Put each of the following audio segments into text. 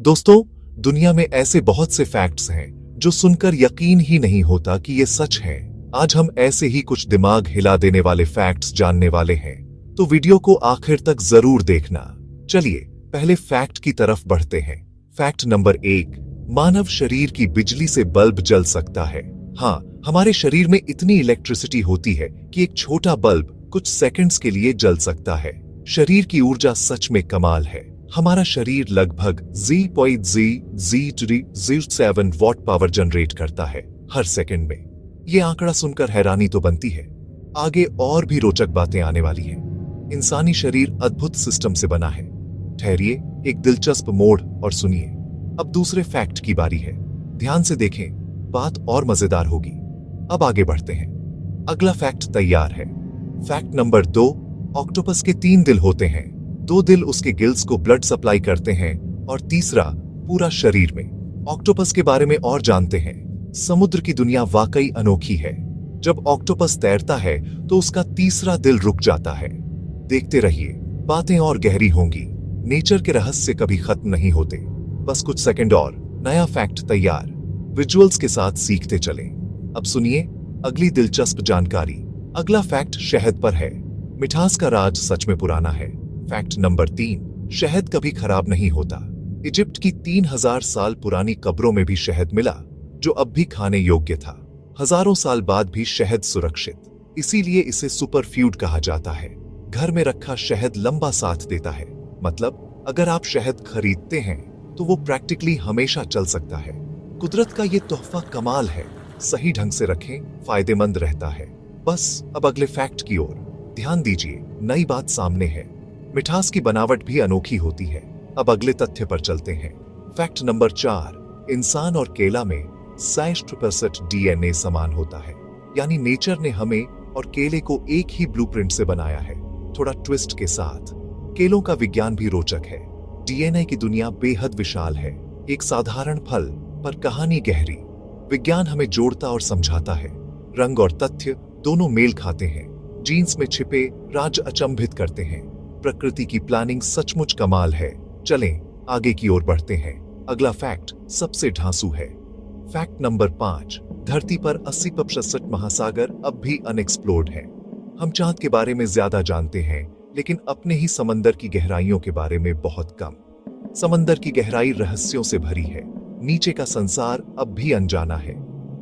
दोस्तों, दुनिया में ऐसे बहुत से फैक्ट्स हैं जो सुनकर यकीन ही नहीं होता कि ये सच है। आज हम ऐसे ही कुछ दिमाग हिला देने वाले फैक्ट्स जानने वाले हैं, तो वीडियो को आखिर तक जरूर देखना। चलिए पहले फैक्ट की तरफ बढ़ते हैं। फैक्ट नंबर 1, मानव शरीर की बिजली से बल्ब जल सकता है। हाँ, हमारे शरीर में इतनी इलेक्ट्रिसिटी होती है कि एक छोटा बल्ब कुछ सेकंड्स के लिए जल सकता है। शरीर की ऊर्जा सच में कमाल है। हमारा शरीर लगभग 0.007 वॉट पावर जनरेट करता है हर सेकंड में। ये आंकड़ा सुनकर हैरानी तो बनती है। आगे और भी रोचक बातें आने वाली हैं। इंसानी शरीर अद्भुत सिस्टम से बना है। ठहरिए, एक दिलचस्प मोड़ और सुनिए। अब दूसरे फैक्ट की बारी है। ध्यान से देखें, बात और मजेदार होगी। अब आगे बढ़ते हैं। अगला फैक्ट तैयार है। फैक्ट नंबर 2, ऑक्टोपस के 3 दिल होते हैं। 2 दिल उसके गिल्स को ब्लड सप्लाई करते हैं और तीसरा पूरा शरीर में। ऑक्टोपस के बारे में और जानते हैं। समुद्र की दुनिया वाकई अनोखी है। जब ऑक्टोपस तैरता है तो उसका तीसरा दिल रुक जाता है। देखते रहिए, बातें और गहरी होंगी। नेचर के रहस्य कभी खत्म नहीं होते। बस कुछ सेकंड और, नया फैक्ट तैयार। विजुअल्स के साथ सीखते चलें। अब सुनिए अगली दिलचस्प जानकारी। अगला फैक्ट शहद पर है। मिठास का राज सच में पुराना है। फैक्ट नंबर 3, शहद कभी खराब नहीं होता। इजिप्ट की 3000 साल पुरानी कब्रों में भी शहद मिला, जो अब भी खाने योग्य था। हजारों साल बाद भी शहद सुरक्षित, इसीलिए इसे सुपर फूड कहा जाता है। घर में रखा शहद लंबा साथ देता है। मतलब अगर आप शहद खरीदते हैं तो वो प्रैक्टिकली हमेशा चल सकता है। कुदरत का ये तोहफा कमाल है। सही ढंग से रखें, फायदेमंद रहता है। बस अब अगले फैक्ट की ओर ध्यान दीजिए। नई बात सामने है। मिठास की बनावट भी अनोखी होती है। अब अगले तथ्य पर चलते हैं। फैक्ट नंबर 4, इंसान और केला में 60% डीएनए समान होता है। यानी नेचर ने हमें और केले को एक ही ब्लूप्रिंट से बनाया है, थोड़ा ट्विस्ट के साथ। केलों का विज्ञान भी रोचक है। डीएनए की दुनिया बेहद विशाल है। एक साधारण फल पर कहानी गहरी। विज्ञान हमें जोड़ता और समझाता है। रंग और तथ्य दोनों मेल खाते हैं। जीन्स में छिपे राज अचंभित करते हैं। प्रकृति की प्लानिंग सचमुच कमाल है। चलें आगे की ओर बढ़ते हैं। अगला फैक्ट सबसे ढांसू है। फैक्ट नंबर 5, धरती पर 80% महासागर अब भी अनएक्सप्लोर्ड है। हम चांद के बारे में ज्यादा जानते हैं, लेकिन अपने ही समंदर की गहराइयों के बारे में बहुत कम। समंदर की गहराई रहस्यों से भरी है। नीचे का संसार अब भी अनजाना है।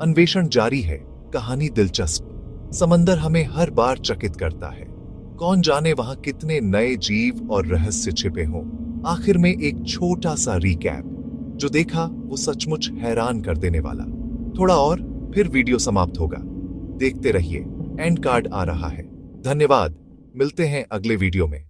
अन्वेषण जारी है। कहानी दिलचस्प। समंदर हमें हर बार चकित करता है। कौन जाने वहां कितने नए जीव और रहस्य छिपे हों। आखिर में एक छोटा सा रिकैप। जो देखा वो सचमुच हैरान कर देने वाला। थोड़ा और फिर वीडियो समाप्त होगा। देखते रहिए, एंड कार्ड आ रहा है। धन्यवाद। मिलते हैं अगले वीडियो में।